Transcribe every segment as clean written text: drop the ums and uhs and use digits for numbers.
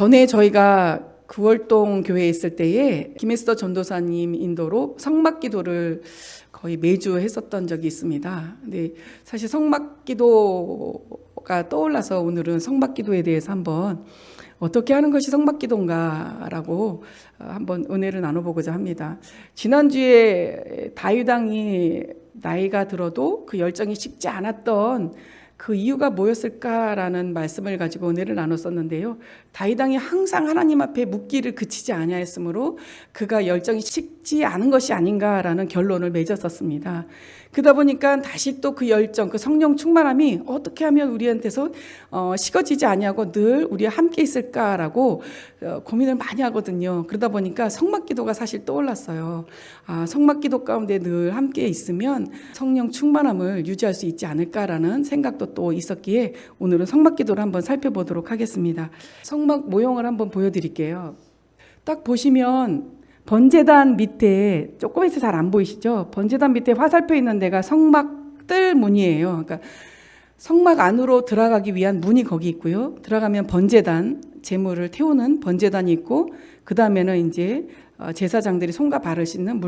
전에 저희가 구월동 교회에 있을 때에 김에스더 전도사님 인도로 성막기도를 거의 매주 했었던 적이 있습니다. 근데 사실 성막기도가 떠올라서 오늘은 성막기도에 대해서 한번 어떻게 하는 것이 성막기도인가라고 한번 은혜를 나눠보고자 합니다. 지난주에 다윗 왕이 나이가 들어도 그 열정이 식지 않았던 그 이유가 뭐였을까라는 말씀을 가지고 은혜를 나눴었는데요. 다윗 왕이 항상 하나님 앞에 묻기를 그치지 아니하였으므로 그가 열정이 식지 않은 것이 아닌가라는 결론을 맺었었습니다. 그러다 보니까 다시 또 그 열정, 그 성령 충만함이 어떻게 하면 우리한테서 식어지지 아니하고 늘 우리와 함께 있을까라고 고민을 많이 하거든요. 그러다 보니까 성막기도가 사실 떠올랐어요. 성막기도 가운데 늘 함께 있으면 성령 충만함을 유지할 수 있지 않을까라는 생각도 또 있었기에 오늘은 성막기도를 한번 살펴보도록 하겠습니다. 성막 모형을 한번 보여드릴게요. 딱 보시면 번제단 밑에 조금 있어 잘 안 보이시죠? 번제단 밑에 화살표 있는 데가 성막 뜰 문이에요. 그러니까 성막 안으로 들어가기 위한 문이 거기 있고요. 들어가면 번제단, 제물을 태우는 번제단이 있고 그 다음에는 이제 제사장들이 손과 발을 씻는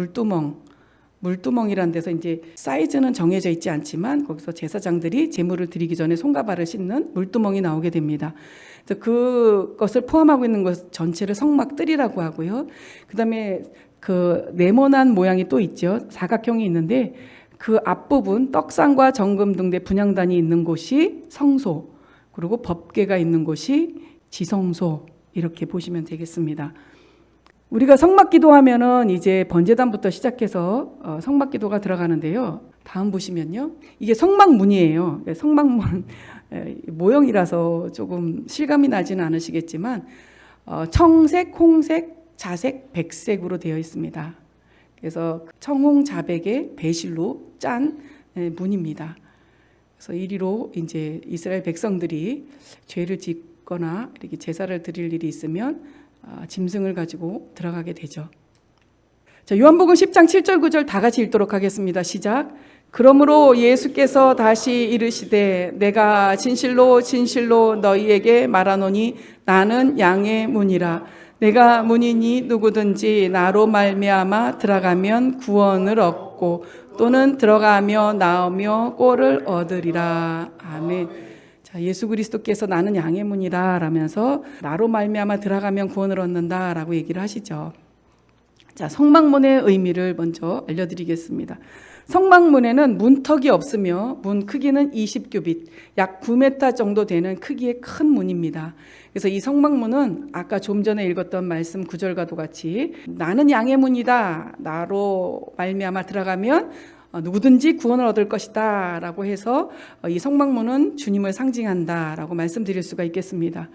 물두멍이라는 데서 이제 사이즈는 정해져 있지 않지만 거기서 제사장들이 제물을 드리기 전에 손과 발을 씻는 물두멍이 나오게 됩니다. 그래서 그것을 포함하고 있는 것 전체를 성막뜰이라고 하고요. 그다음에 그 네모난 모양이 또 있죠. 사각형이 있는데 그 앞부분 떡상과 정금 등대 분향단이 있는 곳이 성소, 그리고 법궤가 있는 곳이 지성소, 이렇게 보시면 되겠습니다. 우리가 성막기도 하면은 이제 번제단부터 시작해서 성막기도가 들어가는데요. 다음 보시면요. 이게 성막문이에요. 성막문 모형이라서 조금 실감이 나지는 않으시겠지만 청색, 홍색, 자색, 백색으로 되어 있습니다. 그래서 청홍자백의 배실로 짠 문입니다. 그래서 이리로 이제 이스라엘 백성들이 죄를 짓거나 이렇게 제사를 드릴 일이 있으면 짐승을 가지고 들어가게 되죠. 자, 요한복음 10장 7절 9절 다 같이 읽도록 하겠습니다. 시작. 그러므로 예수께서 다시 이르시되 내가 진실로 진실로 너희에게 말하노니 나는 양의 문이라. 내가 문이니 누구든지 나로 말미암아 들어가면 구원을 얻고 또는 들어가며 나오며 꼴을 얻으리라. 아멘. 자, 예수 그리스도께서 나는 양의 문이라 라면서 나로 말미암아 들어가면 구원을 얻는다라고 얘기를 하시죠. 자, 성막문의 의미를 먼저 알려드리겠습니다. 성막문에는 문턱이 없으며 문 크기는 20규빗, 약 9m 정도 되는 크기의 큰 문입니다. 그래서 이 성막문은 아까 좀 전에 읽었던 말씀 9절과도 같이 나는 양의 문이다. 나로 말미암아 들어가면 누구든지 구원을 얻을 것이다 라고 해서 이 성막문은 주님을 상징한다 라고 말씀드릴 수가 있겠습니다.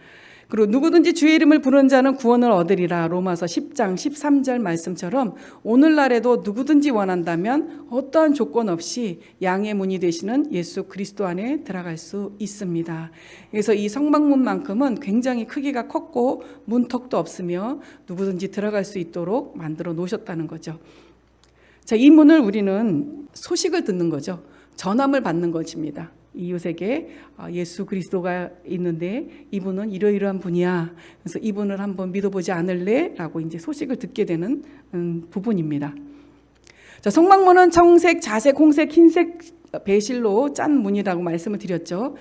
그리고 누구든지 주의 이름을 부르는 자는 구원을 얻으리라. 로마서 10장 13절 말씀처럼 오늘날에도 누구든지 원한다면 어떠한 조건 없이 양의 문이 되시는 예수 그리스도 안에 들어갈 수 있습니다. 그래서 이 성막문만큼은 굉장히 크기가 컸고 문턱도 없으며 누구든지 들어갈 수 있도록 만들어 놓으셨다는 거죠. 자, 이 문을 우리는 소식을 듣는 거죠. 전함을 받는 것입니다. 이웃에게 예수 그리스도가 있는데 이분은 이러이러한 분이야. 그래서 이분을 한번 믿어보지 않을래? 라고 이제 소식을 듣게 되는 부분입니다. 자, 성막문은 청색, 자색, 홍색, 흰색 배실로 짠 문이라고 말씀을 드렸죠.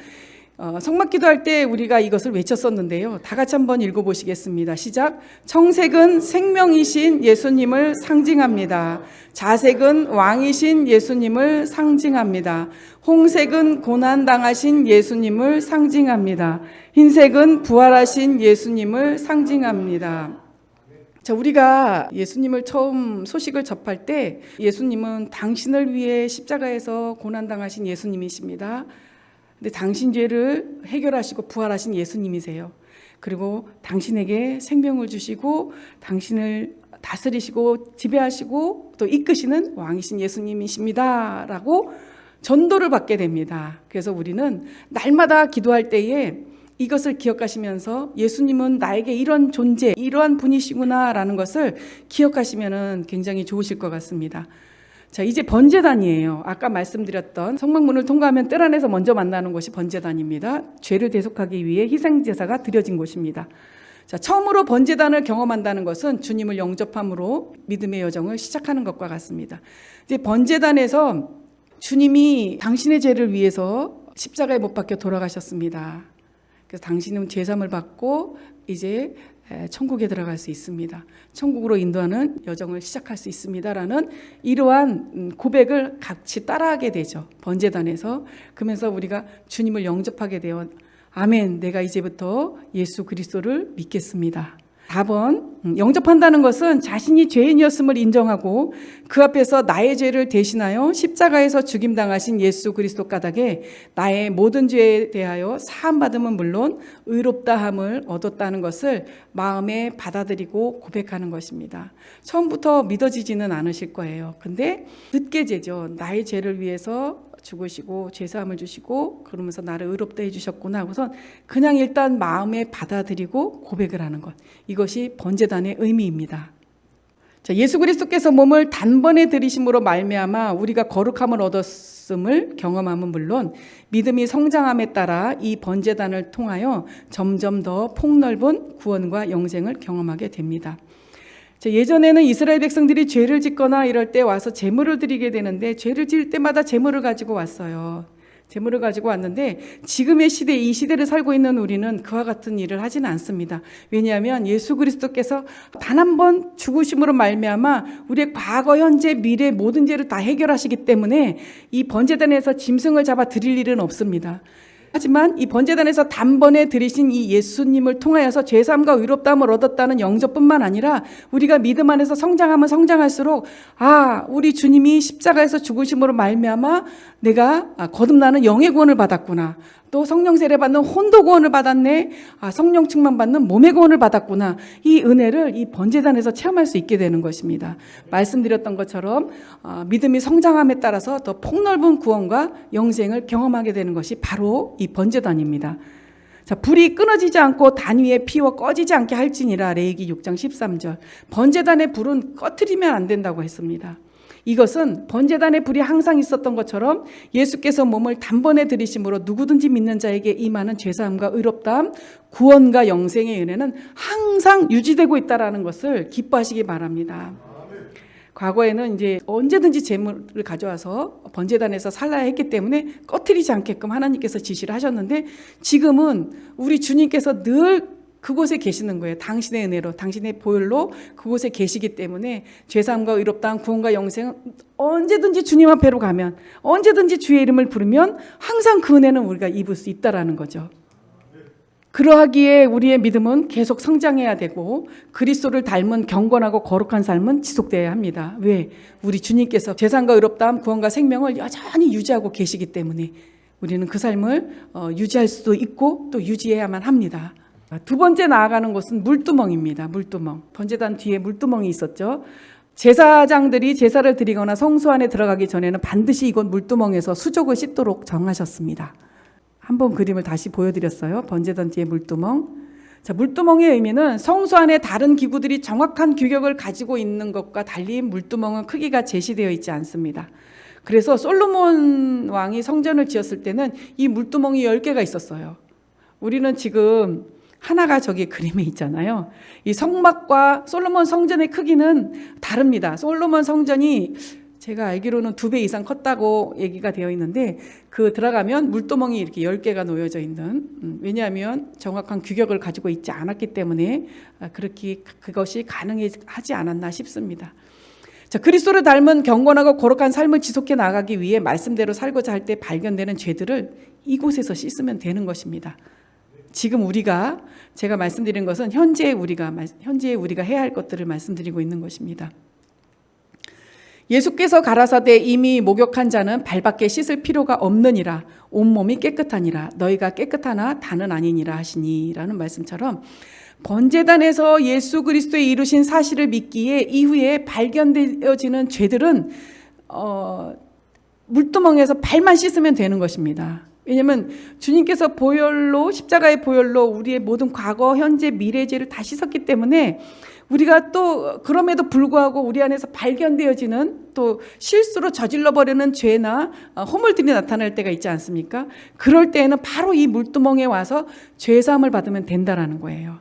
성막기도 할 때 우리가 이것을 외쳤었는데요. 다 같이 한번 읽어보시겠습니다. 시작. 청색은 생명이신 예수님을 상징합니다. 자색은 왕이신 예수님을 상징합니다. 홍색은 고난당하신 예수님을 상징합니다. 흰색은 부활하신 예수님을 상징합니다. 자, 우리가 예수님을 처음 소식을 접할 때 예수님은 당신을 위해 십자가에서 고난당하신 예수님이십니다. 근데 당신 죄를 해결하시고 부활하신 예수님이세요. 그리고 당신에게 생명을 주시고 당신을 다스리시고 지배하시고 또 이끄시는 왕이신 예수님이십니다 라고 전도를 받게 됩니다. 그래서 우리는 날마다 기도할 때에 이것을 기억하시면서 예수님은 나에게 이런 존재, 이러한 분이시구나 라는 것을 기억하시면 굉장히 좋으실 것 같습니다. 자, 이제 번제단이에요. 아까 말씀드렸던 성막문을 통과하면 뜰 안에서 먼저 만나는 곳이 번제단입니다. 죄를 대속하기 위해 희생제사가 드려진 곳입니다. 자, 처음으로 번제단을 경험한다는 것은 주님을 영접함으로 믿음의 여정을 시작하는 것과 같습니다. 이제 번제단에서 주님이 당신의 죄를 위해서 십자가에 못 박혀 돌아가셨습니다. 그래서 당신은 죄사함을 받고 이제 천국에 들어갈 수 있습니다. 천국으로 인도하는 여정을 시작할 수 있습니다라는 이러한 고백을 같이 따라하게 되죠. 번제단에서. 그러면서 우리가 주님을 영접하게 되어 아멘, 내가 이제부터 예수 그리스도를 믿겠습니다. 4번, 영접한다는 것은 자신이 죄인이었음을 인정하고 그 앞에서 나의 죄를 대신하여 십자가에서 죽임당하신 예수 그리스도 까닭에 나의 모든 죄에 대하여 사함받음은 물론 의롭다함을 얻었다는 것을 마음에 받아들이고 고백하는 것입니다. 처음부터 믿어지지는 않으실 거예요. 근데 늦게 죄죠. 나의 죄를 위해서 죽으시고 죄사함을 주시고 그러면서 나를 의롭다 해주셨구나 하고선 그냥 일단 마음에 받아들이고 고백을 하는 것, 이것이 번제단의 의미입니다. 자, 예수 그리스도께서 몸을 단번에 들이심으로 말미암아 우리가 거룩함을 얻었음을 경험함은 물론 믿음이 성장함에 따라 이 번제단을 통하여 점점 더 폭넓은 구원과 영생을 경험하게 됩니다. 예전에는 이스라엘 백성들이 죄를 짓거나 이럴 때 와서 제물을 드리게 되는데 죄를 지을 때마다 제물을 가지고 왔어요. 제물을 가지고 왔는데 지금의 시대, 이 시대를 살고 있는 우리는 그와 같은 일을 하지는 않습니다. 왜냐하면 예수 그리스도께서 단 한 번 죽으심으로 말미암아 우리의 과거, 현재, 미래 모든 죄를 다 해결하시기 때문에 이 번제단에서 짐승을 잡아 드릴 일은 없습니다. 하지만 이 번제단에서 단번에 드리신 이 예수님을 통하여서 죄사함과 의롭다함을 얻었다는 영접뿐만 아니라 우리가 믿음 안에서 성장하면 성장할수록 우리 주님이 십자가에서 죽으심으로 말미암아 내가 거듭나는 영의 구원을 받았구나. 또 성령 세례 받는 혼도 구원을 받았네. 성령 충만 받는 몸의 구원을 받았구나. 이 은혜를 이 번제단에서 체험할 수 있게 되는 것입니다. 말씀드렸던 것처럼 믿음이 성장함에 따라서 더 폭넓은 구원과 영생을 경험하게 되는 것이 바로 이 번제단입니다. 자, 불이 끊어지지 않고 단위에 피워 꺼지지 않게 할지니라. 레위기 6장 13절. 번제단의 불은 꺼트리면 안 된다고 했습니다. 이것은 번제단의 불이 항상 있었던 것처럼 예수께서 몸을 단번에 들이심으로 누구든지 믿는 자에게 임하는 죄사함과 의롭다함, 구원과 영생의 은혜는 항상 유지되고 있다는 것을 기뻐하시기 바랍니다. 과거에는 이제 언제든지 제물을 가져와서 번제단에서 살라야 했기 때문에 꺼트리지 않게끔 하나님께서 지시를 하셨는데 지금은 우리 주님께서 늘 그곳에 계시는 거예요. 당신의 은혜로, 당신의 보혈로 그곳에 계시기 때문에 죄사함과 의롭다함, 구원과 영생은 언제든지 주님 앞에로 가면, 언제든지 주의 이름을 부르면 항상 그 은혜는 우리가 입을 수 있다라는 거죠. 그러하기에 우리의 믿음은 계속 성장해야 되고 그리스도를 닮은 경건하고 거룩한 삶은 지속돼야 합니다. 왜? 우리 주님께서 죄사함과 의롭다함, 구원과 생명을 여전히 유지하고 계시기 때문에 우리는 그 삶을 유지할 수도 있고 또 유지해야만 합니다. 두 번째 나아가는 곳은 물두멍입니다. 물두멍. 번제단 뒤에 물두멍이 있었죠. 제사장들이 제사를 드리거나 성소 안에 들어가기 전에는 반드시 이곳 물두멍에서 수족을 씻도록 정하셨습니다. 한번 그림을 다시 보여드렸어요. 번제단 뒤에 물두멍. 자, 물두멍의 의미는 성소 안에 다른 기구들이 정확한 규격을 가지고 있는 것과 달리 물두멍은 크기가 제시되어 있지 않습니다. 그래서 솔로몬 왕이 성전을 지었을 때는 이 물두멍이 10개가 있었어요. 우리는 지금 하나가 저기 그림에 있잖아요. 이 성막과 솔로몬 성전의 크기는 다릅니다. 솔로몬 성전이 제가 알기로는 2배 이상 컸다고 얘기가 되어 있는데 그 들어가면 물두멍이 이렇게 10개가 놓여져 있는, 왜냐하면 정확한 규격을 가지고 있지 않았기 때문에 그렇게 그것이 가능하지 않았나 싶습니다. 자, 그리스도를 닮은 경건하고 거룩한 삶을 지속해 나가기 위해 말씀대로 살고자 할 때 발견되는 죄들을 이곳에서 씻으면 되는 것입니다. 지금 제가 말씀드린 것은 현재의 우리가 해야 할 것들을 말씀드리고 있는 것입니다. 예수께서 가라사대 이미 목욕한 자는 발밖에 씻을 필요가 없느니라. 온몸이 깨끗하니라. 너희가 깨끗하나 다는 아니니라 하시니라는 말씀처럼 번제단에서 예수 그리스도의 이루신 사실을 믿기에 이후에 발견되어지는 죄들은 물두멍에서 발만 씻으면 되는 것입니다. 왜냐하면 주님께서 보혈로, 십자가의 보혈로 우리의 모든 과거, 현재, 미래 죄를 다 씻었기 때문에 우리가 또 그럼에도 불구하고 우리 안에서 발견되어지는 또 실수로 저질러버리는 죄나 허물들이 나타날 때가 있지 않습니까? 그럴 때에는 바로 이 물두멍에 와서 죄사함을 받으면 된다라는 거예요.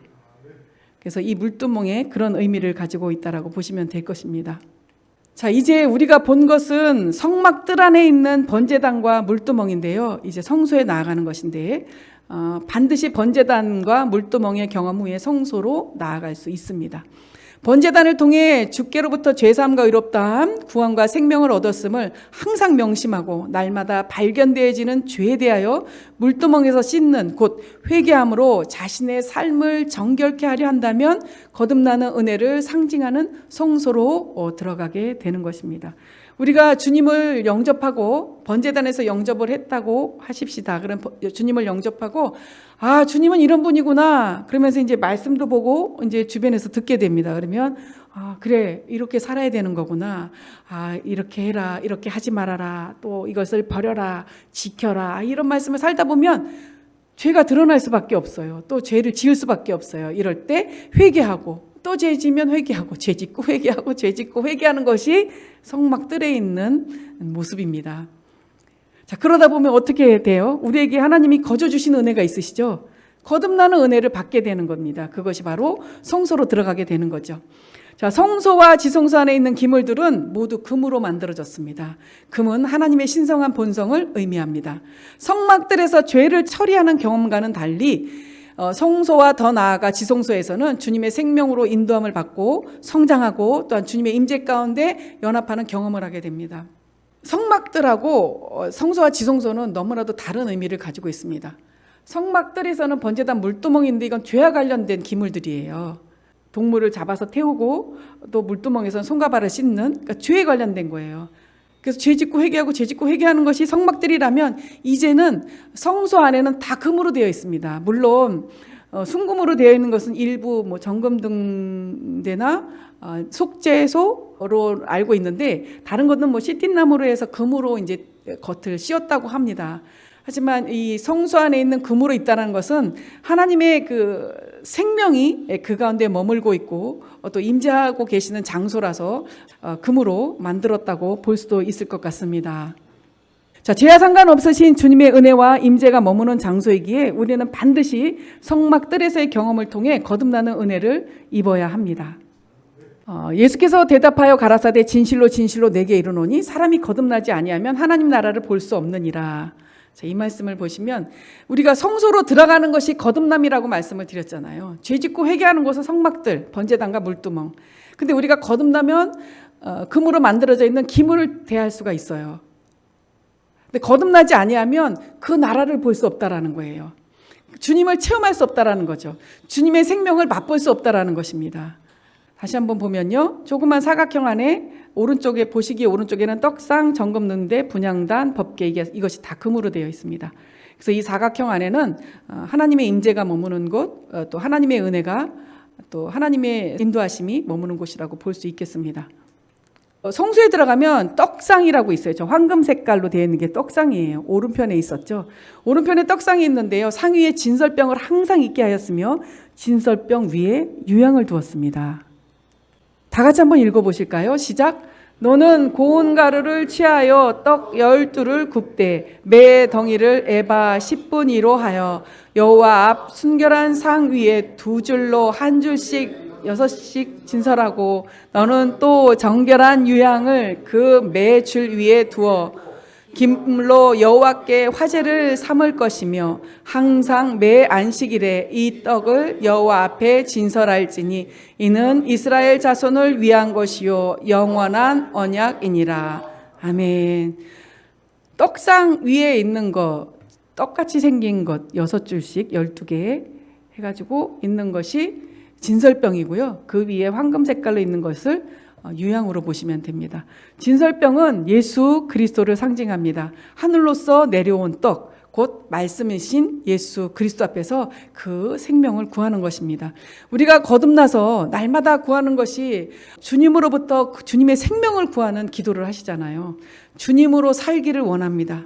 그래서 이 물두멍에 그런 의미를 가지고 있다라고 보시면 될 것입니다. 자, 이제 우리가 본 것은 성막들 안에 있는 번제단과 물두멍인데요. 이제 성소에 나아가는 것인데 반드시 번제단과 물두멍의 경험 후에 성소로 나아갈 수 있습니다. 번제단을 통해 주께로부터 죄사함과 의롭다함, 구원과 생명을 얻었음을 항상 명심하고 날마다 발견되어지는 죄에 대하여 물두멍에서 씻는 곧 회개함으로 자신의 삶을 정결케 하려 한다면 거듭나는 은혜를 상징하는 성소로 들어가게 되는 것입니다. 우리가 주님을 영접하고 번제단에서 영접을 했다고 하십시다. 그럼 주님을 영접하고 주님은 이런 분이구나. 그러면서 이제 말씀도 보고 이제 주변에서 듣게 됩니다. 그러면 그래, 이렇게 살아야 되는 거구나. 이렇게 해라, 이렇게 하지 말아라, 또 이것을 버려라, 지켜라, 이런 말씀을 살다 보면 죄가 드러날 수밖에 없어요. 또 죄를 지을 수밖에 없어요. 이럴 때 회개하고 또 죄 지면 회개하고 죄 짓고 회개하고 죄 짓고 회개하는 것이 성막들에 있는 모습입니다. 자, 그러다 보면 어떻게 돼요? 우리에게 하나님이 거저 주신 은혜가 있으시죠? 거듭나는 은혜를 받게 되는 겁니다. 그것이 바로 성소로 들어가게 되는 거죠. 자, 성소와 지성소 안에 있는 기물들은 모두 금으로 만들어졌습니다. 금은 하나님의 신성한 본성을 의미합니다. 성막들에서 죄를 처리하는 경험과는 달리 성소와 더 나아가 지성소에서는 주님의 생명으로 인도함을 받고 성장하고 또한 주님의 임재 가운데 연합하는 경험을 하게 됩니다. 성막들하고 성소와 지성소는 너무나도 다른 의미를 가지고 있습니다. 성막들에서는 번제단 물두멍인데 이건 죄와 관련된 기물들이에요. 동물을 잡아서 태우고 또 물두멍에서는 손과 발을 씻는, 그러니까 죄에 관련된 거예요. 그래서 죄 짓고 회개하고 죄 짓고 회개하는 것이 성막들이라면 이제는 성소 안에는 다 금으로 되어 있습니다. 물론 순금으로 되어 있는 것은 일부 정금등대나 속죄소로 알고 있는데 다른 것은 시틴나무로 해서 금으로 이제 겉을 씌웠다고 합니다. 하지만 이 성소 안에 있는 금으로 있다는 것은 하나님의 그 생명이 그 가운데 머물고 있고 또 임재하고 계시는 장소라서 금으로 만들었다고 볼 수도 있을 것 같습니다. 자, 죄와 상관없으신 주님의 은혜와 임재가 머무는 장소이기에 우리는 반드시 성막들에서의 경험을 통해 거듭나는 은혜를 입어야 합니다. 예수께서 대답하여 가라사대 진실로 진실로 내게 이르노니 사람이 거듭나지 아니하면 하나님 나라를 볼 수 없느니라. 자, 이 말씀을 보시면 우리가 성소로 들어가는 것이 거듭남이라고 말씀을 드렸잖아요. 죄 짓고 회개하는 곳은 성막들, 번제단과 물두멍. 근데 우리가 거듭나면 금으로 만들어져 있는 기물을 대할 수가 있어요. 근데 거듭나지 아니하면 그 나라를 볼 수 없다라는 거예요. 주님을 체험할 수 없다라는 거죠. 주님의 생명을 맛볼 수 없다라는 것입니다. 다시 한번 보면요. 조그만 사각형 안에 오른쪽에 보시기에 오른쪽에는 떡상, 정금능대, 분향단, 법궤 이것이 다 금으로 되어 있습니다. 그래서 이 사각형 안에는 하나님의 임재가 머무는 곳, 또 하나님의 은혜가 또 하나님의 인도하심이 머무는 곳이라고 볼 수 있겠습니다. 성소에 들어가면 떡상이라고 있어요. 저 황금 색깔로 되어 있는 게 떡상이에요. 오른편에 있었죠. 오른편에 떡상이 있는데요. 상 위에 진설병을 항상 있게 하였으며 진설병 위에 유향을 두었습니다. 다 같이 한번 읽어보실까요? 시작. 너는 고운 가루를 취하여 떡 12를 굽되 매 덩이를 에바 10분위로 하여 여호와 앞 순결한 상 위에 2줄로 한 줄씩 6씩 진설하고 너는 또 정결한 유향을 그 매 줄 위에 두어 기물로 여호와께 화제를 삼을 것이며 항상 매 안식일에 이 떡을 여호와 앞에 진설할지니 이는 이스라엘 자손을 위한 것이요 영원한 언약이니라. 아멘. 떡상 위에 있는 것, 떡같이 생긴 것 6줄씩 12개 해가지고 있는 것이 진설병이고요. 그 위에 황금 색깔로 있는 것을 유향으로 보시면 됩니다. 진설병은 예수 그리스도를 상징합니다. 하늘로서 내려온 떡, 곧 말씀이신 예수 그리스도 앞에서 그 생명을 구하는 것입니다. 우리가 거듭나서 날마다 구하는 것이 주님으로부터 주님의 생명을 구하는 기도를 하시잖아요. 주님으로 살기를 원합니다.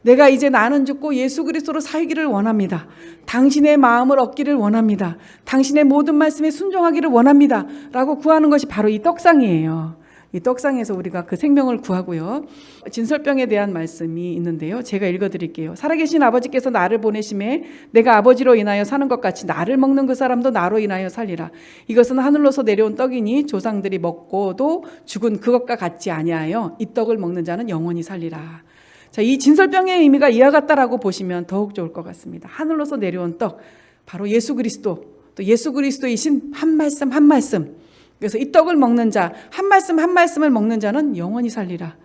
내가 이제 나는 죽고 예수 그리스도로 살기를 원합니다. 당신의 마음을 얻기를 원합니다. 당신의 모든 말씀에 순종하기를 원합니다. 라고 구하는 것이 바로 이 떡상이에요. 이 떡상에서 우리가 그 생명을 구하고요. 진설병에 대한 말씀이 있는데요. 제가 읽어드릴게요. 살아계신 아버지께서 나를 보내심에 내가 아버지로 인하여 사는 것 같이 나를 먹는 그 사람도 나로 인하여 살리라. 이것은 하늘로서 내려온 떡이니 조상들이 먹고도 죽은 그것과 같지 아니하여 이 떡을 먹는 자는 영원히 살리라. 자, 이 진설병의 의미가 이와 같다라고 보시면 더욱 좋을 것 같습니다. 하늘로서 내려온 떡, 바로 예수 그리스도, 또 예수 그리스도이신 한 말씀 한 말씀. 그래서 이 떡을 먹는 자, 한 말씀 한 말씀을 먹는 자는 영원히 살리라.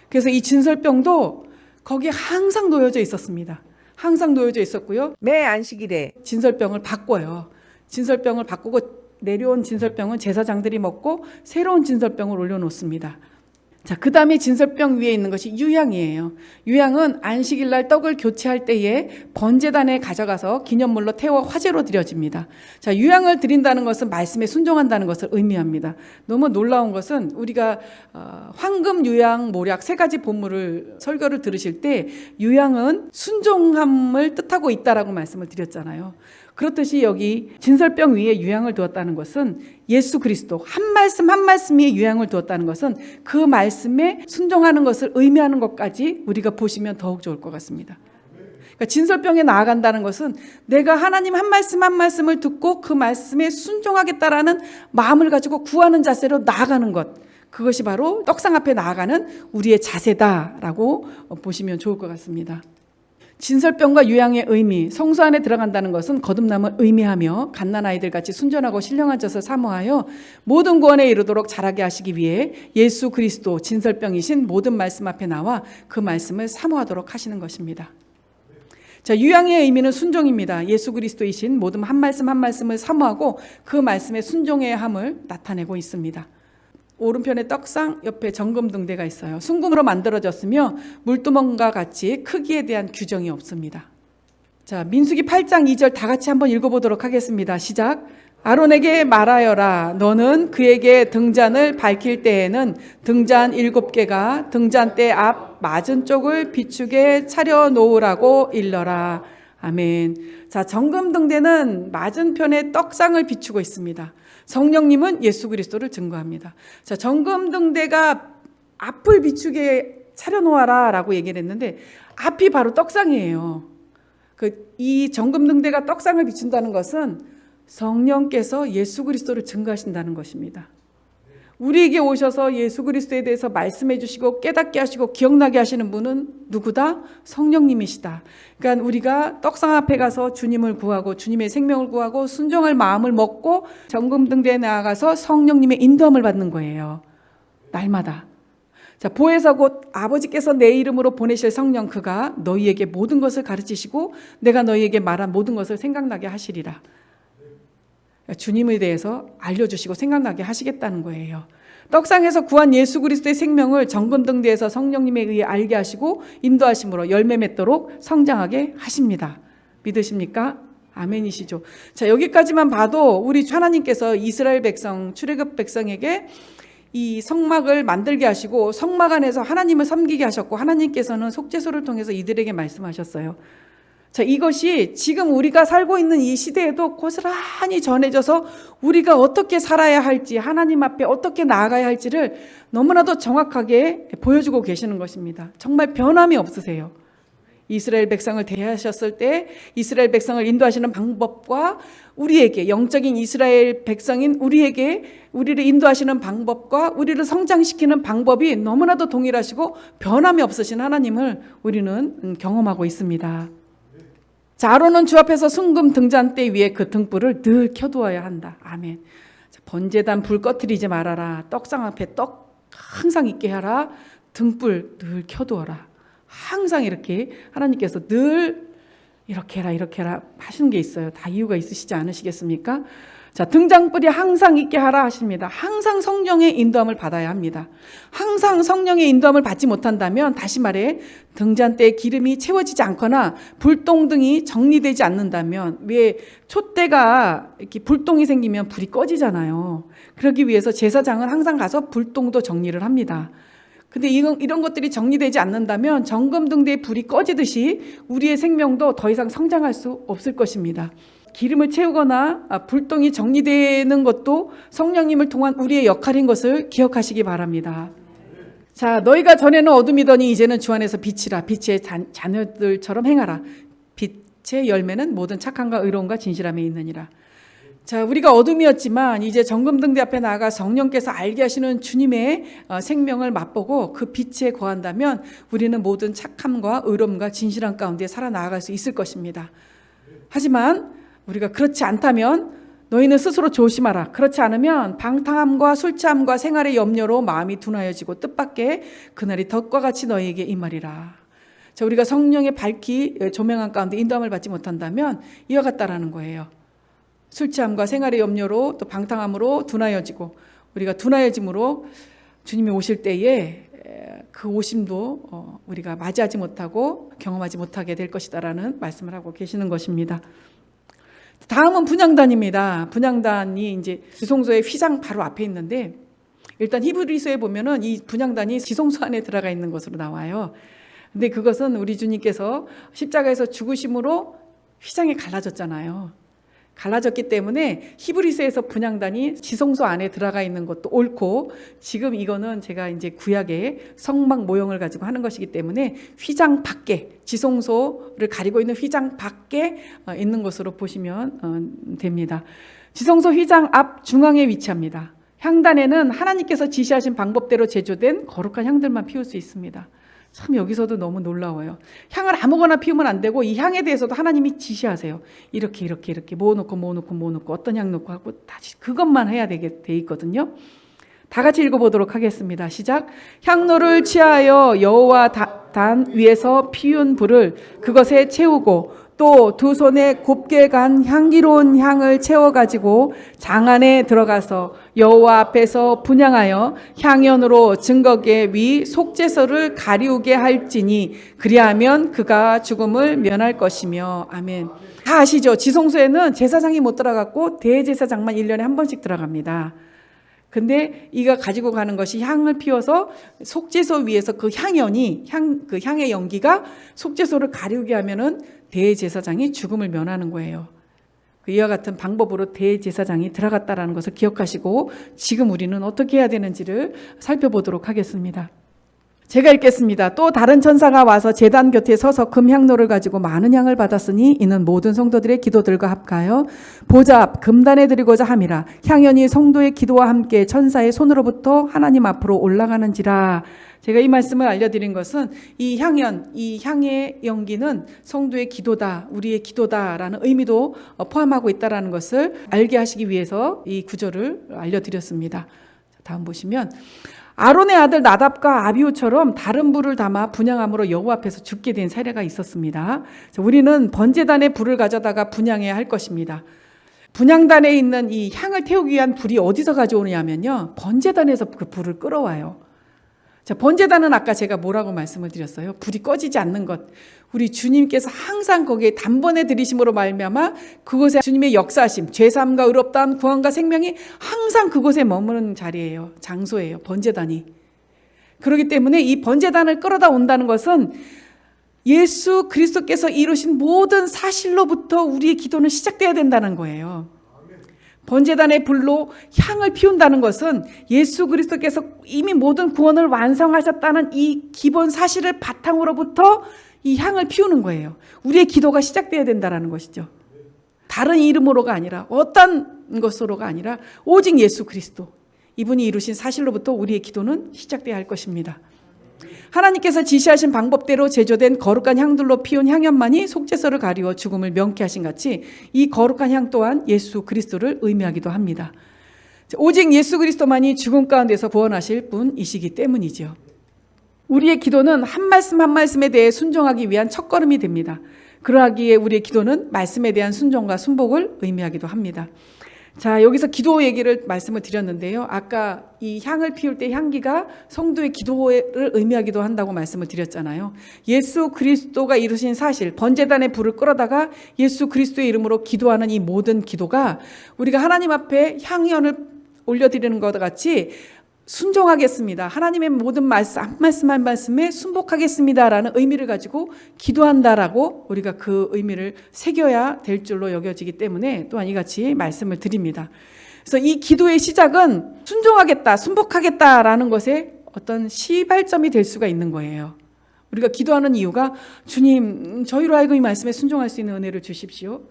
그래서 이 진설병도 거기에 항상 놓여져 있었습니다. 항상 놓여져 있었고요. 매 안식일에 진설병을 바꿔요. 진설병을 바꾸고 내려온 진설병은 제사장들이 먹고 새로운 진설병을 올려놓습니다. 자, 그 다음에 진설병 위에 있는 것이 유향이에요. 유향은 안식일날 떡을 교체할 때에 번제단에 가져가서 기념물로 태워 화제로 드려집니다. 자, 유향을 드린다는 것은 말씀에 순종한다는 것을 의미합니다. 너무 놀라운 것은 우리가 황금, 유향, 모략 세 가지 본물을 설교를 들으실 때 유향은 순종함을 뜻하고 있다라고 말씀을 드렸잖아요. 그렇듯이 여기 진설병 위에 유향을 두었다는 것은 예수 그리스도 한 말씀 한 말씀 위에 유향을 두었다는 것은 그 말씀에 순종하는 것을 의미하는 것까지 우리가 보시면 더욱 좋을 것 같습니다. 그러니까 진설병에 나아간다는 것은 내가 하나님 한 말씀 한 말씀을 듣고 그 말씀에 순종하겠다라는 마음을 가지고 구하는 자세로 나아가는 것, 그것이 바로 떡상 앞에 나아가는 우리의 자세다라고 보시면 좋을 것 같습니다. 진설병과 유향의 의미, 성소 안에 들어간다는 것은 거듭남을 의미하며 갓난아이들 같이 순전하고 신령한 젖을 사모하여 모든 구원에 이르도록 자라게 하시기 위해 예수 그리스도 진설병이신 모든 말씀 앞에 나와 그 말씀을 사모하도록 하시는 것입니다. 자, 유향의 의미는 순종입니다. 예수 그리스도이신 모든 한 말씀 한 말씀을 사모하고 그 말씀에 순종해야 함을 나타내고 있습니다. 오른편에 떡상, 옆에 정금등대가 있어요. 순금으로 만들어졌으며 물두멍과 같이 크기에 대한 규정이 없습니다. 자, 민수기 8장 2절 다 같이 한번 읽어보도록 하겠습니다. 시작. 아론에게 말하여라. 너는 그에게 등잔을 밝힐 때에는 등잔 7개가 등잔대 앞 맞은 쪽을 비추게 차려 놓으라고 일러라. 아멘. 자, 정금등대는 맞은편에 떡상을 비추고 있습니다. 성령님은 예수 그리스도를 증거합니다. 자, 정금등대가 앞을 비추게 차려놓아라 라고 얘기를 했는데 앞이 바로 떡상이에요. 이 정금등대가 떡상을 비춘다는 것은 성령께서 예수 그리스도를 증거하신다는 것입니다. 우리에게 오셔서 예수 그리스도에 대해서 말씀해 주시고 깨닫게 하시고 기억나게 하시는 분은 누구다? 성령님이시다. 그러니까 우리가 떡상 앞에 가서 주님을 구하고 주님의 생명을 구하고 순종할 마음을 먹고 정금등대에 나아가서 성령님의 인도함을 받는 거예요. 날마다. 자, 보혜사 곧 아버지께서 내 이름으로 보내실 성령 그가 너희에게 모든 것을 가르치시고 내가 너희에게 말한 모든 것을 생각나게 하시리라. 주님에 대해서 알려주시고 생각나게 하시겠다는 거예요. 떡상에서 구한 예수 그리스도의 생명을 정금등대에서 성령님에 의해 알게 하시고 인도하심으로 열매 맺도록 성장하게 하십니다. 믿으십니까? 아멘이시죠. 자, 여기까지만 봐도 우리 하나님께서 이스라엘 백성, 출애굽 백성에게 이 성막을 만들게 하시고 성막 안에서 하나님을 섬기게 하셨고 하나님께서는 속죄소를 통해서 이들에게 말씀하셨어요. 자, 이것이 지금 우리가 살고 있는 이 시대에도 고스란히 전해져서 우리가 어떻게 살아야 할지 하나님 앞에 어떻게 나아가야 할지를 너무나도 정확하게 보여주고 계시는 것입니다. 정말 변함이 없으세요. 이스라엘 백성을 대하셨을 때 이스라엘 백성을 인도하시는 방법과 우리에게 영적인 이스라엘 백성인 우리에게 우리를 인도하시는 방법과 우리를 성장시키는 방법이 너무나도 동일하시고 변함이 없으신 하나님을 우리는 경험하고 있습니다. 자, 아론은 주 앞에서 순금 등잔대 위에 그 등불을 늘 켜두어야 한다. 아멘. 자, 번제단 불 꺼트리지 말아라. 떡상 앞에 떡 항상 있게 하라. 등불 늘 켜두어라. 항상 이렇게 하나님께서 늘 이렇게 해라 하시는 게 있어요. 다 이유가 있으시지 않으시겠습니까? 자, 등잔불이 항상 있게 하라 하십니다. 항상 성령의 인도함을 받아야 합니다. 항상 성령의 인도함을 받지 못한다면 다시 말해 등잔대에 기름이 채워지지 않거나 불똥등이 정리되지 않는다면 왜 촛대가 이렇게 불똥이 생기면 불이 꺼지잖아요. 그러기 위해서 제사장은 항상 가서 불똥도 정리를 합니다. 근데 이런 것들이 정리되지 않는다면 정금등대의 불이 꺼지듯이 우리의 생명도 더 이상 성장할 수 없을 것입니다. 기름을 채우거나 불똥이 정리되는 것도 성령님을 통한 우리의 역할인 것을 기억하시기 바랍니다. 자, 너희가 전에는 어둠이더니 이제는 주 안에서 빛이라. 빛의 자녀들처럼 행하라. 빛의 열매는 모든 착함과 의로움과 진실함에 있느니라. 자, 우리가 어둠이었지만 이제 정금등대 앞에 나아가 성령께서 알게 하시는 주님의 생명을 맛보고 그 빛에 거한다면 우리는 모든 착함과 의로움과 진실함 가운데 살아나아갈 수 있을 것입니다. 하지만 우리가 그렇지 않다면 너희는 스스로 조심하라. 그렇지 않으면 방탕함과 술 취함과 생활의 염려로 마음이 둔하여지고 뜻밖의 그날이 덫과 같이 너희에게 임하리라. 자, 우리가 성령의 밝히 조명한 가운데 인도함을 받지 못한다면 이와 같다라는 거예요. 술 취함과 생활의 염려로 또 방탕함으로 둔하여지고, 우리가 둔하여짐으로 주님이 오실 때에 그 오심도 우리가 맞이하지 못하고 경험하지 못하게 될 것이다라는 말씀을 하고 계시는 것입니다. 다음은 분향단입니다. 분향단이 이제 지성소의 휘장 바로 앞에 있는데, 일단 히브리서에 보면은 이 분향단이 지성소 안에 들어가 있는 것으로 나와요. 근데 그것은 우리 주님께서 십자가에서 죽으심으로 휘장이 갈라졌잖아요. 갈라졌기 때문에 히브리서에서 분향단이 지성소 안에 들어가 있는 것도 옳고, 지금 이거는 제가 이제 구약의 성막 모형을 가지고 하는 것이기 때문에 휘장 밖에, 지성소를 가리고 있는 휘장 밖에 있는 것으로 보시면 됩니다. 지성소 휘장 앞 중앙에 위치합니다. 향단에는 하나님께서 지시하신 방법대로 제조된 거룩한 향들만 피울 수 있습니다. 참 여기서도 너무 놀라워요. 향을 아무거나 피우면 안 되고, 이 향에 대해서도 하나님이 지시하세요. 이렇게 모으놓고 어떤 향 넣고 하고 다시 그것만 해야 되게 돼 있거든요. 다 같이 읽어보도록 하겠습니다. 시작. 향로를 취하여 여호와 단 위에서 피운 불을 그것에 채우고, 또 두 손에 곱게 간 향기로운 향을 채워가지고 장 안에 들어가서 여호와 앞에서 분향하여 향연으로 증거계 위 속죄소를 가리우게 할지니 그리하면 그가 죽음을 면할 것이며. 아멘. 다 아시죠? 지성소에는 제사장이 못 들어갔고 대제사장만 1년에 한 번씩 들어갑니다. 근데 이가 가지고 가는 것이 향을 피워서 속죄소 위에서 그 향연이, 그 향의 연기가 속죄소를 가리우게 하면은 대제사장이 죽음을 면하는 거예요. 이와 같은 방법으로 대제사장이 들어갔다라는 것을 기억하시고, 지금 우리는 어떻게 해야 되는지를 살펴보도록 하겠습니다. 제가 읽겠습니다. 또 다른 천사가 와서 제단 곁에 서서 금향로를 가지고 많은 향을 받았으니 이는 모든 성도들의 기도들과 합하여 보좌 앞 금단에 드리고자 함이라. 향연이 성도의 기도와 함께 천사의 손으로부터 하나님 앞으로 올라가는지라. 제가 이 말씀을 알려드린 것은 이 향연, 이 향의 연기는 성도의 기도다, 우리의 기도다라는 의미도 포함하고 있다는 것을 알게 하시기 위해서 이 구절을 알려드렸습니다. 다음 보시면, 아론의 아들 나답과 아비후처럼 다른 불을 담아 분향함으로 여호와 앞에서 죽게 된 사례가 있었습니다. 우리는 번제단에 불을 가져다가 분향해야 할 것입니다. 분향단에 있는 이 향을 태우기 위한 불이 어디서 가져오냐면요, 번제단에서 그 불을 끌어와요. 자, 번제단은 아까 제가 뭐라고 말씀을 드렸어요? 불이 꺼지지 않는 것. 우리 주님께서 항상 거기에 단번에 들이심으로 말미암아 그곳에 주님의 역사하심, 죄사함과 의롭다함, 구원과 생명이 항상 그곳에 머무는 자리예요. 장소예요. 번제단이. 그렇기 때문에 이 번제단을 끌어다 온다는 것은 예수 그리스도께서 이루신 모든 사실로부터 우리의 기도는 시작돼야 된다는 거예요. 번제단의 불로 향을 피운다는 것은 예수 그리스도께서 이미 모든 구원을 완성하셨다는 이 기본 사실을 바탕으로부터 이 향을 피우는 거예요. 우리의 기도가 시작돼야 된다는 것이죠. 다른 이름으로가 아니라, 어떤 것으로가 아니라 오직 예수 그리스도, 이분이 이루신 사실로부터 우리의 기도는 시작돼야 할 것입니다. 하나님께서 지시하신 방법대로 제조된 거룩한 향들로 피운 향연만이 속죄소를 가리워 죽음을 명케 하신 같이 이 거룩한 향 또한 예수 그리스도를 의미하기도 합니다. 오직 예수 그리스도만이 죽음 가운데서 구원하실 분이시기 때문이죠. 우리의 기도는 한 말씀 한 말씀에 대해 순종하기 위한 첫걸음이 됩니다. 그러하기에 우리의 기도는 말씀에 대한 순종과 순복을 의미하기도 합니다. 자, 여기서 기도 얘기를 말씀을 드렸는데요. 아까 이 향을 피울 때 향기가 성도의 기도를 의미하기도 한다고 말씀을 드렸잖아요. 예수 그리스도가 이루신 사실, 번제단의 불을 끌어다가 예수 그리스도의 이름으로 기도하는 이 모든 기도가 우리가 하나님 앞에 향연을 올려드리는 것과 같이 순종하겠습니다. 하나님의 모든 말씀, 한 말씀에 순복하겠습니다라는 의미를 가지고 기도한다라고 우리가 그 의미를 새겨야 될 줄로 여겨지기 때문에 또한 이같이 말씀을 드립니다. 그래서 이 기도의 시작은 순종하겠다, 순복하겠다라는 것에 어떤 시발점이 될 수가 있는 거예요. 우리가 기도하는 이유가 주님, 저희로 하여금 이 말씀에 순종할 수 있는 은혜를 주십시오.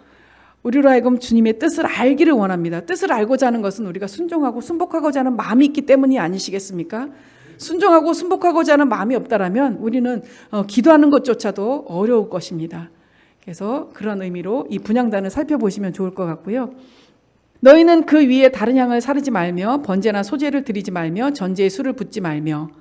우리로 하여금 주님의 뜻을 알기를 원합니다. 뜻을 알고자 하는 것은 우리가 순종하고 순복하고자 하는 마음이 있기 때문이 아니시겠습니까? 순종하고 순복하고자 하는 마음이 없다라면 우리는 기도하는 것조차도 어려울 것입니다. 그래서 그런 의미로 이 분향단을 살펴보시면 좋을 것 같고요. 너희는 그 위에 다른 향을 사르지 말며 번제나 소제를 드리지 말며 전제에 술을 붓지 말며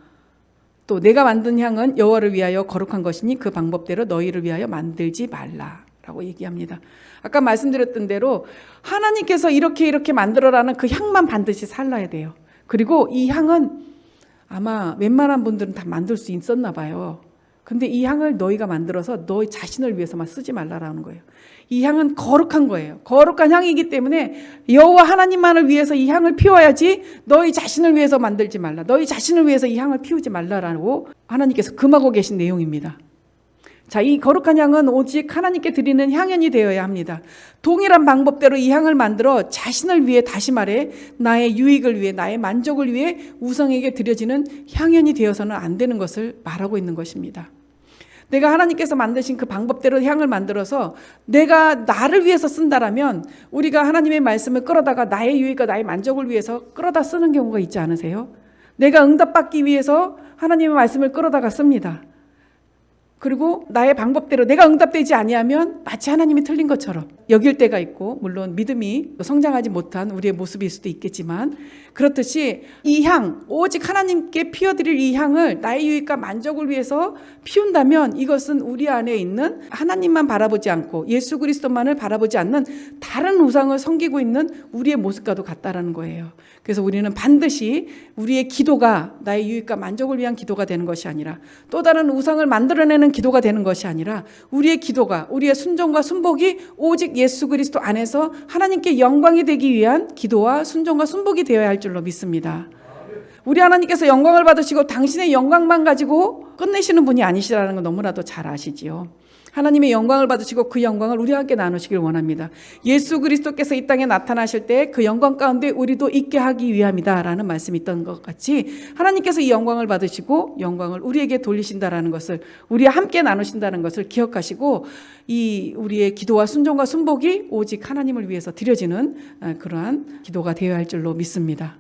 또 내가 만든 향은 여호와를 위하여 거룩한 것이니 그 방법대로 너희를 위하여 만들지 말라라고 얘기합니다. 아까 말씀드렸던 대로 하나님께서 이렇게 만들어라는 그 향만 반드시 살라야 돼요. 그리고 이 향은 아마 웬만한 분들은 다 만들 수 있었나 봐요. 근데 이 향을 너희가 만들어서 너희 자신을 위해서만 쓰지 말라라는 거예요. 이 향은 거룩한 거예요. 거룩한 향이기 때문에 여호와 하나님만을 위해서 이 향을 피워야지 너희 자신을 위해서 만들지 말라. 너희 자신을 위해서 이 향을 피우지 말라라고 하나님께서 금하고 계신 내용입니다. 자, 이 거룩한 향은 오직 하나님께 드리는 향연이 되어야 합니다. 동일한 방법대로 이 향을 만들어 자신을 위해, 다시 말해 나의 유익을 위해, 나의 만족을 위해 우상에게 드려지는 향연이 되어서는 안 되는 것을 말하고 있는 것입니다. 내가 하나님께서 만드신 그 방법대로 향을 만들어서 내가 나를 위해서 쓴다라면 우리가 하나님의 말씀을 끌어다가 나의 유익과 나의 만족을 위해서 끌어다 쓰는 경우가 있지 않으세요? 내가 응답받기 위해서 하나님의 말씀을 끌어다가 씁니다. 그리고 나의 방법대로 내가 응답되지 아니하면 마치 하나님이 틀린 것처럼 여길 때가 있고, 물론 믿음이 성장하지 못한 우리의 모습일 수도 있겠지만, 그렇듯이 이 향, 오직 하나님께 피워드릴 이 향을 나의 유익과 만족을 위해서 피운다면 이것은 우리 안에 있는 하나님만 바라보지 않고 예수 그리스도만을 바라보지 않는 다른 우상을 섬기고 있는 우리의 모습과도 같다라는 거예요. 그래서 우리는 반드시 우리의 기도가 나의 유익과 만족을 위한 기도가 되는 것이 아니라, 또 다른 우상을 만들어내는 기도가 되는 것이 아니라, 우리의 기도가, 우리의 순종과 순복이 오직 예수 그리스도 안에서 하나님께 영광이 되기 위한 기도와 순종과 순복이 되어야 할 줄로 믿습니다. 우리 하나님께서 영광을 받으시고 당신의 영광만 가지고 끝내시는 분이 아니시라는 걸 너무나도 잘 아시지요. 하나님의 영광을 받으시고 그 영광을 우리와 함께 나누시길 원합니다. 예수 그리스도께서 이 땅에 나타나실 때 그 영광 가운데 우리도 있게 하기 위함이다라는 말씀이 있던 것 같이, 하나님께서 이 영광을 받으시고 영광을 우리에게 돌리신다라는 것을, 우리와 함께 나누신다는 것을 기억하시고, 이 우리의 기도와 순종과 순복이 오직 하나님을 위해서 드려지는 그러한 기도가 되어야 할 줄로 믿습니다.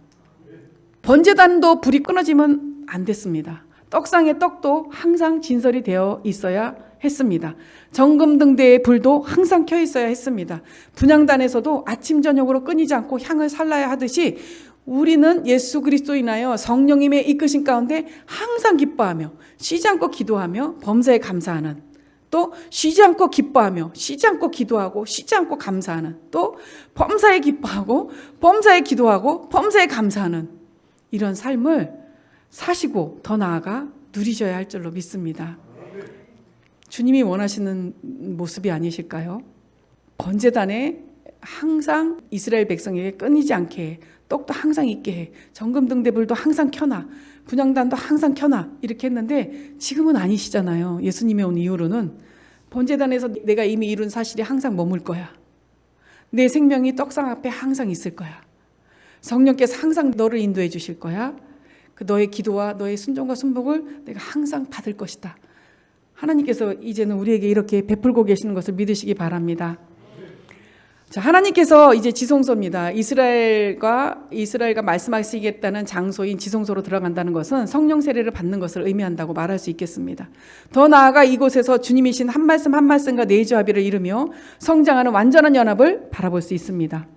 번제단도 불이 끊어지면 안 됐습니다. 떡상의 떡도 항상 진설이 되어 있어야 했습니다. 정금등대의 불도 항상 켜 있어야 했습니다. 분향단에서도 아침 저녁으로 끊이지 않고 향을 살라야 하듯이 우리는 예수 그리스도 인하여 성령님의 이끄신 가운데 항상 기뻐하며 쉬지 않고 기도하며 범사에 감사하는, 또 쉬지 않고 기뻐하며 쉬지 않고 기도하고 쉬지 않고 감사하는, 또 범사에 기뻐하고 범사에 기도하고 범사에 감사하는 이런 삶을 사시고 더 나아가 누리셔야 할 줄로 믿습니다. 주님이 원하시는 모습이 아니실까요? 번제단에 항상 이스라엘 백성에게 끊이지 않게 해, 떡도 항상 있게 해, 정금등대불도 항상 켜놔, 분향단도 항상 켜놔, 이렇게 했는데 지금은 아니시잖아요. 예수님이 온 이후로는 번제단에서 내가 이미 이룬 사실이 항상 머물 거야. 내 생명이 떡상 앞에 항상 있을 거야. 성령께서 항상 너를 인도해 주실 거야. 그 너의 기도와 너의 순종과 순복을 내가 항상 받을 것이다. 하나님께서 이제는 우리에게 이렇게 베풀고 계시는 것을 믿으시기 바랍니다. 자, 하나님께서 이제 지성소입니다. 이스라엘과 말씀하시겠다는 장소인 지성소로 들어간다는 것은 성령 세례를 받는 것을 의미한다고 말할 수 있겠습니다. 더 나아가 이곳에서 주님이신 한 말씀 한 말씀과 내주 합의를 이루며 성장하는 완전한 연합을 바라볼 수 있습니다.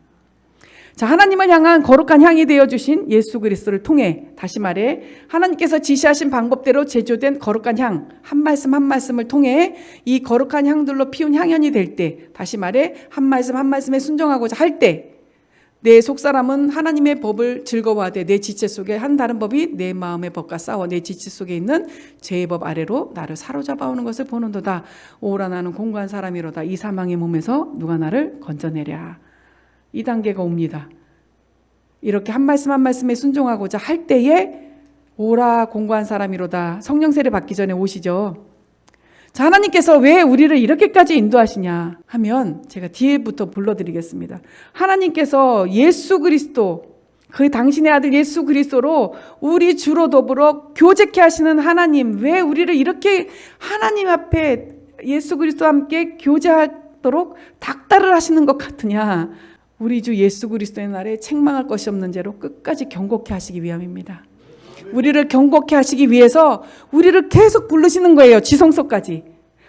자, 하나님을 향한 거룩한 향이 되어주신 예수 그리스도를 통해, 다시 말해 하나님께서 지시하신 방법대로 제조된 거룩한 향 한 말씀 한 말씀을 통해 이 거룩한 향들로 피운 향연이 될 때, 다시 말해 한 말씀 한 말씀에 순종하고자 할 때, 내 속사람은 하나님의 법을 즐거워하되 내 지체 속에 한 다른 법이 내 마음의 법과 싸워 내 지체 속에 있는 죄의 법 아래로 나를 사로잡아오는 것을 보는도다. 오라 나는 공고한 사람이로다. 이 사망의 몸에서 누가 나를 건져내랴. 이 단계가 옵니다. 이렇게 한 말씀 한 말씀에 순종하고자 할 때에 오라 공고한 사람이로다. 성령 세례 받기 전에 오시죠. 자, 하나님께서 왜 우리를 이렇게까지 인도하시냐 하면 제가 뒤에부터 불러드리겠습니다. 하나님께서 예수 그리스도, 그 당신의 아들 예수 그리스도로 우리 주로 더불어 교제케 하시는 하나님, 왜 우리를 이렇게 하나님 앞에 예수 그리스도와 함께 교제하도록 닥달을 하시는 것 같으냐? 우리 주 예수 그리스도의 날에 책망할 것이 없는 죄로 끝까지 경고케 하시기 위함입니다. 우리를 경고케 하시기 위해서 우리를 계속 부르시는 거예요. 지성소까지.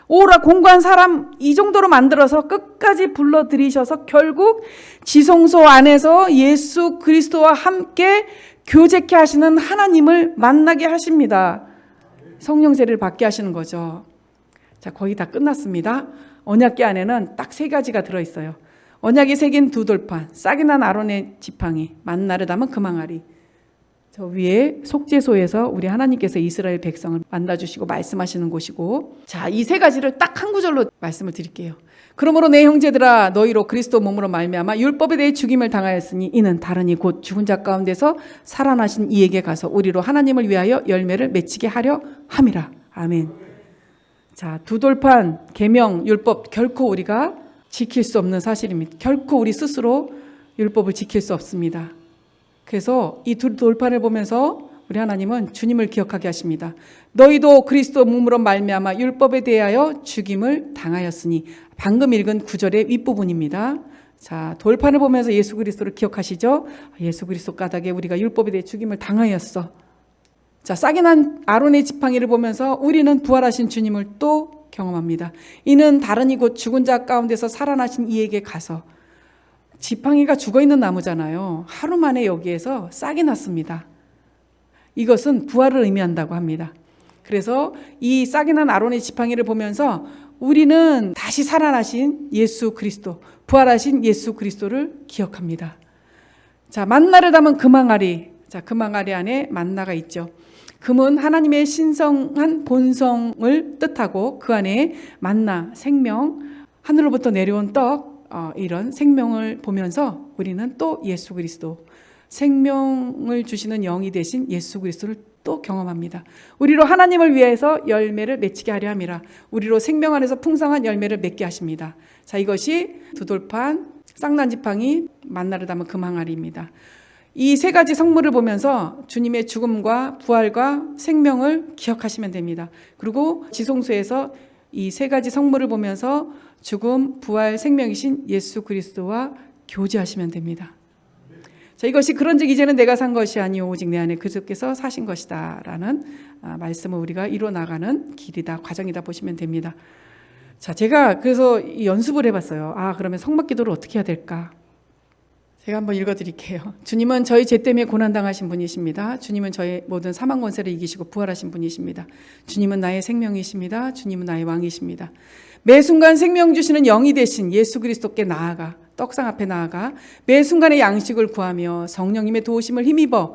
오라 공고한 사람 이 정도로 만들어서 끝까지 불러들이셔서 결국 지성소 안에서 예수 그리스도와 함께 교제케 하시는 하나님을 만나게 하십니다. 성령 세례를 받게 하시는 거죠. 자, 거의 다 끝났습니다. 언약궤 안에는 딱 3가지가 들어있어요. 언약이 새긴 2돌판, 싹이 난 아론의 지팡이, 만나를 담은 금항아리. 저 위에 속죄소에서 우리 하나님께서 이스라엘 백성을 만나주시고 말씀하시는 곳이고, 자, 이 3가지를 딱 한 구절로 말씀을 드릴게요. 그러므로 내 형제들아, 너희로 그리스도 몸으로 말미암아 율법에 대해 죽임을 당하였으니 이는 다른 이 곧 죽은 자 가운데서 살아나신 이에게 가서 우리로 하나님을 위하여 열매를 맺히게 하려 함이라. 아멘. 자, 2돌판 계명 율법 결코 우리가 지킬 수 없는 사실입니다. 결코 우리 스스로 율법을 지킬 수 없습니다. 그래서 이 2돌판을 보면서 우리 하나님은 주님을 기억하게 하십니다. 너희도 그리스도 몸으로 말미암아 율법에 대하여 죽임을 당하였으니, 방금 읽은 9절의 윗부분입니다. 자, 돌판을 보면서 예수 그리스도를 기억하시죠? 예수 그리스도 까닭에 우리가 율법에 대해 죽임을 당하였어. 자, 싹이 난 아론의 지팡이를 보면서 우리는 부활하신 주님을 또 경험합니다. 이는 다른 이곳 죽은 자 가운데서 살아나신 이에게 가서, 지팡이가 죽어있는 나무잖아요. 하루 만에 여기에서 싹이 났습니다. 이것은 부활을 의미한다고 합니다. 그래서 이 싹이 난 아론의 지팡이를 보면서 우리는 다시 살아나신 예수 그리스도, 부활하신 예수 그리스도를 기억합니다. 자, 만나를 담은 금항아리. 자, 금항아리 안에 만나가 있죠. 금은 하나님의 신성한 본성을 뜻하고 그 안에 만나, 생명, 하늘로부터 내려온 떡, 이런 생명을 보면서 우리는 또 예수 그리스도, 생명을 주시는 영이 되신 예수 그리스도를 또 경험합니다. 우리로 하나님을 위해서 열매를 맺히게 하려 함이라. 우리로 생명 안에서 풍성한 열매를 맺게 하십니다. 자, 이것이 2돌판, 싹난 지팡이, 만나를 담은 금항아리입니다. 이 3가지 성물을 보면서 주님의 죽음과 부활과 생명을 기억하시면 됩니다. 그리고 지성소에서 이 3가지 성물을 보면서 죽음, 부활, 생명이신 예수 그리스도와 교제하시면 됩니다. 자, 이것이 그런즉 이제는 내가 산 것이 아니오 오직 내 안에 그리스도께서 사신 것이다 라는 말씀을 우리가 이뤄나가는 길이다, 과정이다 보시면 됩니다. 자, 제가 그래서 이 연습을 해봤어요. 그러면 성막기도를 어떻게 해야 될까? 제가 한번 읽어드릴게요. 주님은 저희 죄 때문에 고난당하신 분이십니다. 주님은 저의 모든 사망 권세를 이기시고 부활하신 분이십니다. 주님은 나의 생명이십니다. 주님은 나의 왕이십니다. 매 순간 생명 주시는 영이 되신 예수 그리스도께 나아가, 떡상 앞에 나아가 매 순간의 양식을 구하며 성령님의 도우심을 힘입어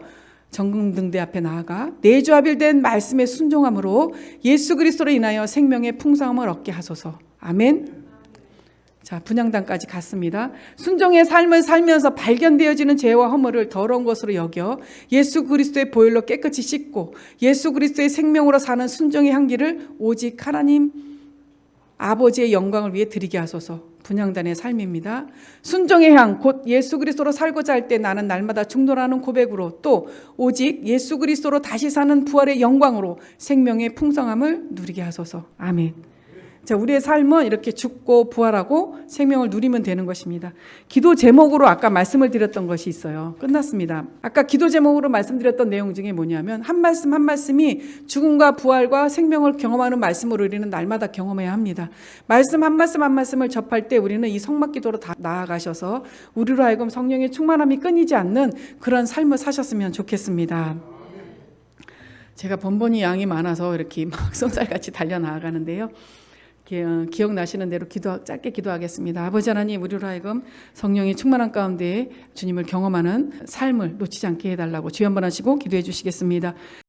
정금등대 앞에 나아가 내주합일된 말씀에 순종함으로 예수 그리스도로 인하여 생명의 풍성함을 얻게 하소서. 아멘. 자, 분향단까지 갔습니다. 순종의 삶을 살면서 발견되어지는 죄와 허물을 더러운 것으로 여겨 예수 그리스도의 보혈로 깨끗이 씻고 예수 그리스도의 생명으로 사는 순종의 향기를 오직 하나님 아버지의 영광을 위해 드리게 하소서. 분향단의 삶입니다. 순종의 향, 곧 예수 그리스도로 살고자 할 때 나는 날마다 충돌하는 고백으로, 또 오직 예수 그리스도로 다시 사는 부활의 영광으로 생명의 풍성함을 누리게 하소서. 아멘. 자, 우리의 삶은 이렇게 죽고 부활하고 생명을 누리면 되는 것입니다. 기도 제목으로 아까 말씀을 드렸던 것이 있어요. 끝났습니다. 아까 기도 제목으로 말씀드렸던 내용 중에 뭐냐면 한 말씀 한 말씀이 죽음과 부활과 생명을 경험하는 말씀으로 우리는 날마다 경험해야 합니다. 말씀 한 말씀을 접할 때 우리는 이 성막기도로 다 나아가셔서 우리로 하여금 성령의 충만함이 끊이지 않는 그런 삶을 사셨으면 좋겠습니다. 제가 번번이 양이 많아서 이렇게 막 쏜살같이 달려나가는데요. 기억나시는 대로 짧게 기도하겠습니다. 아버지 하나님, 우리로 하여금 성령의 충만한 가운데 주님을 경험하는 삶을 놓치지 않게 해달라고 주여 한번 하시고 기도해 주시겠습니다.